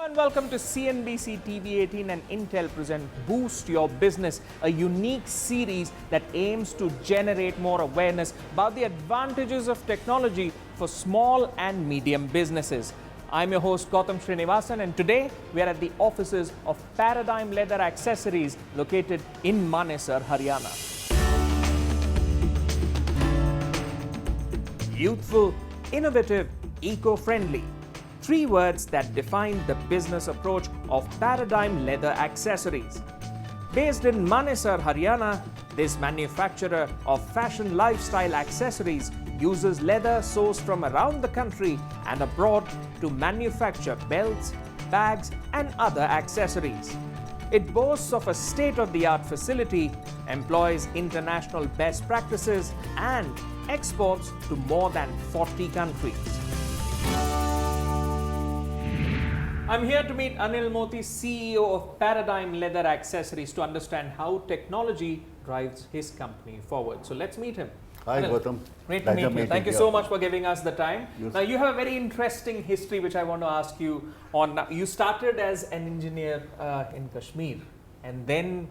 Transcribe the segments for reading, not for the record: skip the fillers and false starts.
And welcome to CNBC TV18 and Intel present Boost Your Business, a unique series that aims to generate more awareness about the advantages of technology for small and medium businesses. I'm your host Gautam Srinivasan, and today we are at the offices of Paradigm Leather Accessories located in Manesar, Haryana. Youthful, innovative, eco-friendly. Three words that define the business approach of Paradigm Leather Accessories. Based in Manesar, Haryana, this manufacturer of fashion lifestyle accessories uses leather sourced from around the country and abroad to manufacture belts, bags, and other accessories. It boasts of a state-of-the-art facility, employs international best practices, and exports to more than 40 countries. I'm here to meet Anil Moti, CEO of Paradigm Leather Accessories, to understand how technology drives his company forward. So let's meet him. Hi, Anil, Gautam. great to meet you. Thank you so much for giving us the time. Yes. Now, you have a very interesting history which I want to ask you on. You started as an engineer in Kashmir, and then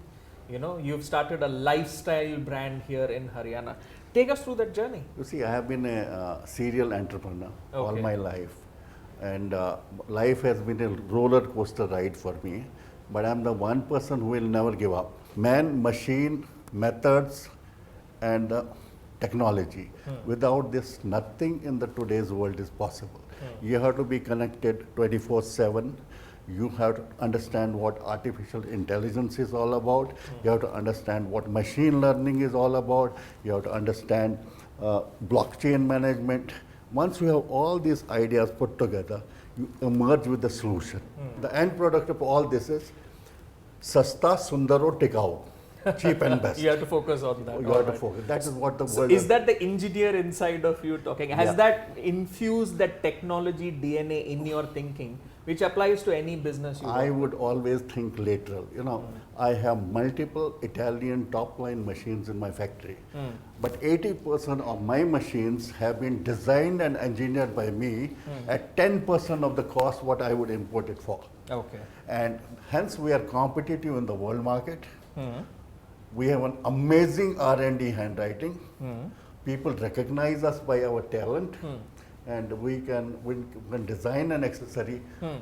you've started a lifestyle brand here in Haryana. Take us through that journey. You see, I have been a serial entrepreneur all my life. And life has been a roller coaster ride for me, but I'm the one person who will never give up. Man, machine, methods, and technology. Without this, nothing in the today's world is possible. You have to be connected 24/7. You have to understand what artificial intelligence is all about. You have to understand what machine learning is all about. You have to understand blockchain management. Once you have all these ideas put together, you emerge with the solution. The end product of all this is Sasta, Sundaro, Tikau, cheap and best. You have to focus on that. You have to focus. That is what the world is. That the engineer inside of you talking? Has that infused that technology DNA in your thinking, which applies to any business you I would always think lateral. I have multiple Italian top-line machines in my factory. But 80% of my machines have been designed and engineered by me at 10% of the cost what I would import it for. Okay. And hence we are competitive in the world market. We have an amazing R&D handwriting. People recognize us by our talent. And we can design an accessory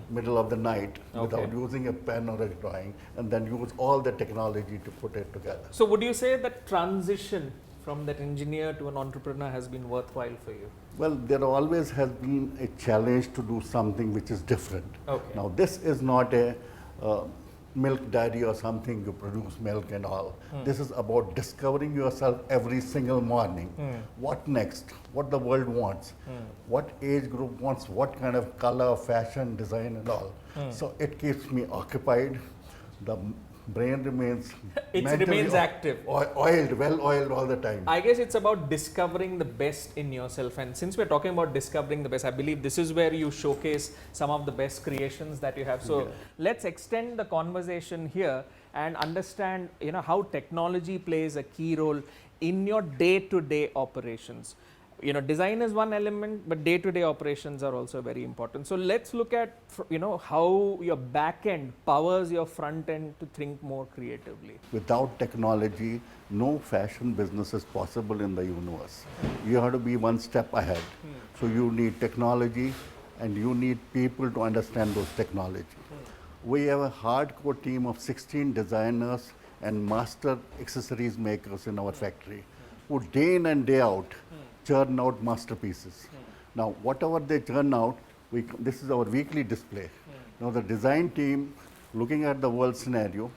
middle of the night without using a pen or a drawing, and then use all the technology to put it together. So would you say that transition from that engineer to an entrepreneur has been worthwhile for you? Well, there always has been a challenge to do something which is different. Now this is not a milk dairy or something you produce milk and all. This is about discovering yourself every single morning. What next? What the world wants? What age group wants? What kind of color, fashion, design and all. So it keeps me occupied. The brain remains active, well oiled all the time. I guess it's about discovering the best in yourself, and since we're talking about discovering the best, I believe this is where you showcase some of the best creations that you have. So let's extend the conversation here and understand how technology plays a key role in your day-to-day operations. Design is one element, but day-to-day operations are also very important. So let's look at how your back end powers your front end to think more creatively. Without technology, no fashion business is possible in the universe. You have to be one step ahead. So you need technology, and you need people to understand those technology. We have a hardcore team of 16 designers and master accessories makers in our factory, who day in and day out churn out masterpieces. Now, whatever they churn out, this is our weekly display. Now, the design team, looking at the world scenario,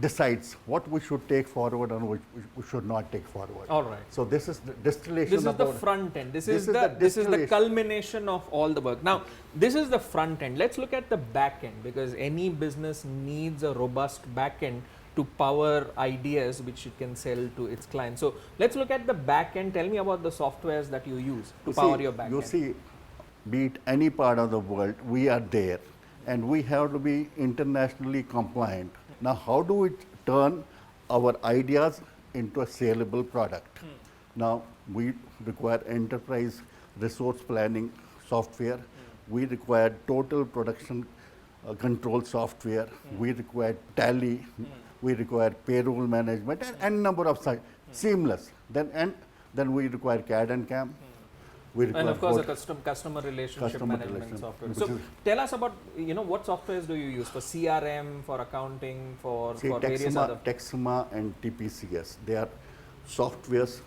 decides what we should take forward and what we should not take forward. All right. So this is the distillation. This is the front end. This is the culmination of all the work. Now, this is the front end. Let's look at the back end, because any business needs a robust back end to power ideas which it can sell to its clients. So let's look at the back end. Tell me about the softwares that you use to power your back end. You see, be it any part of the world, we are there, and we have to be internationally compliant. Now, how do we turn our ideas into a saleable product? Now, we require enterprise resource planning software. We required total production control software. We required tally. We required payroll management and number of seamless. Then we require CAD and CAM. And of course, a customer relationship management software. So tell us about, what softwares do you use for CRM, for accounting, for various other? Texma and TPCS. They are softwares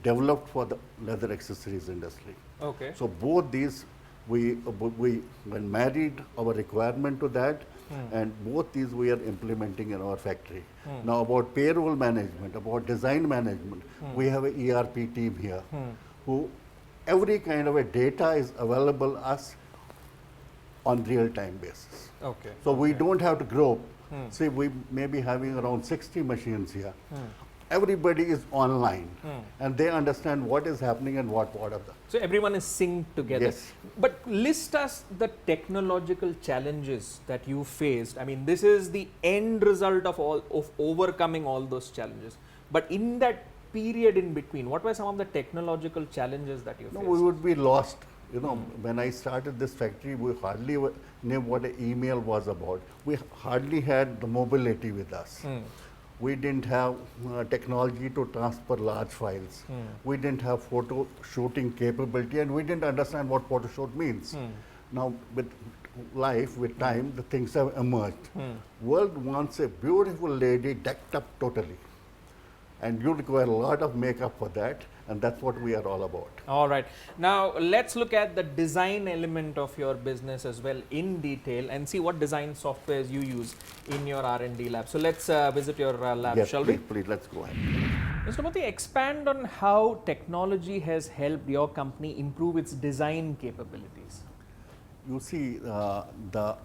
developed for the leather accessories industry. Okay. So both these, we when married our requirement to that, and both these we are implementing in our factory. Now about payroll management, about design management, we have a ERP team here who every kind of a data is available us on real-time basis. Okay. So we don't have to grow. See, we may be having around 60 machines here. Everybody is online and they understand what is happening and what are the. So everyone is synced together. Yes. But list us the technological challenges that you faced. I mean, this is the end result of overcoming all those challenges. But in that period in between, what were some of the technological challenges that you faced? No, we would be lost. When I started this factory, we hardly knew what an email was about. We hardly had the mobility with us. We didn't have technology to transfer large files. We didn't have photo shooting capability, and we didn't understand what photo shoot means. Now, with life, with time, the things have emerged. World wants a beautiful lady decked up totally. And you require a lot of makeup for that, and that's what we are all about. All right. Now, let's look at the design element of your business as well in detail and see what design softwares you use in your R&D lab. So, let's visit your lab, Yes, shall please, we? please, let's go ahead. Mr. Moti, expand on how technology has helped your company improve its design capabilities. You see, the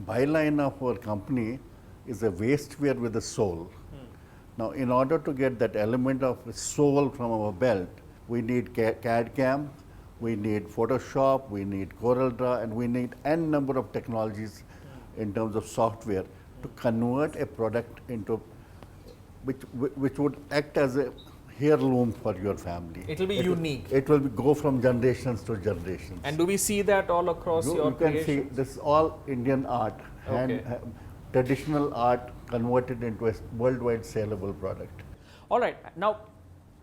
byline of our company is a wastewear with a soul. Now, in order to get that element of soul from our belt, we need CAD CAM, we need Photoshop, we need CorelDRAW, and we need n number of technologies in terms of software to convert a product into which would act as a heirloom for your family. It will be unique. It will go from generations to generations. And do we see that all across your You can see creations? this is all Indian art, Okay. traditional art converted into a worldwide saleable product. All right. Now,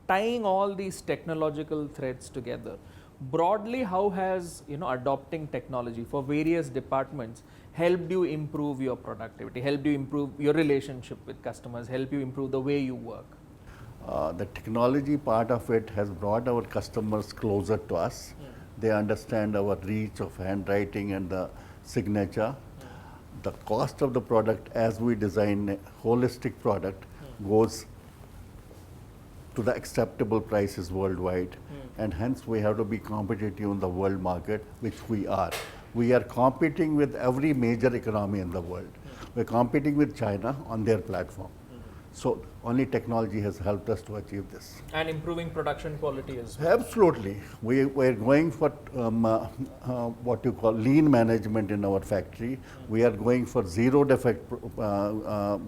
tying all these technological threads together, broadly, how has adopting technology for various departments helped you improve your productivity, helped you improve your relationship with customers, helped you improve the way you work? The technology part of it has brought our customers closer to us. They understand our reach of handwriting and the signature. The cost of the product as we design a holistic product goes to the acceptable prices worldwide, and hence we have to be competitive in the world market, which we are. We are competing with every major economy in the world. We're competing with China on their platform. So only technology has helped us to achieve this. And improving production quality as well. Absolutely. We're going for what you call lean management in our factory. We are going for zero defect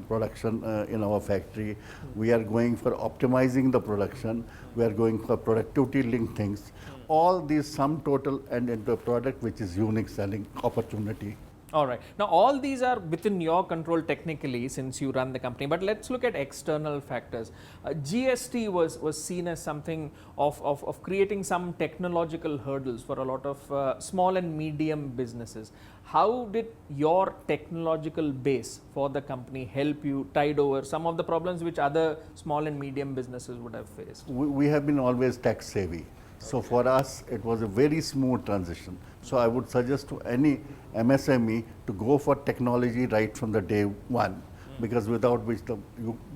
production in our factory. We are going for optimizing the production. We are going for productivity linked things. All these sum total and into a product which is unique selling opportunity. All right. Now, all these are within your control technically since you run the company, but let's look at external factors. GST was seen as something of creating some technological hurdles for a lot of small and medium businesses. How did your technological base for the company help you tide over some of the problems which other small and medium businesses would have faced? We have been always tech savvy. So for us, it was a very smooth transition. So I would suggest to any MSME to go for technology right from the day one, because without which the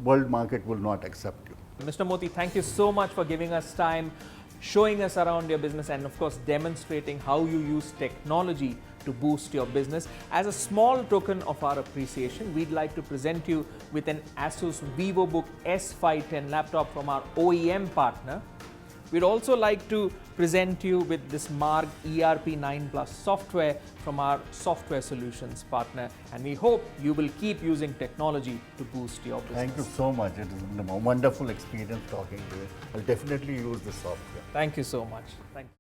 world market will not accept you. Mr. Moti, thank you so much for giving us time, showing us around your business, and of course demonstrating how you use technology to boost your business. As a small token of our appreciation, we'd like to present you with an Asus VivoBook S510 laptop from our OEM partner. We'd also like to present you with this Marg ERP 9 Plus software from our software solutions partner, and we hope you will keep using technology to boost your business. Thank you so much. It has been a wonderful experience talking to you. I'll definitely use the software. Thank you so much. Thank you.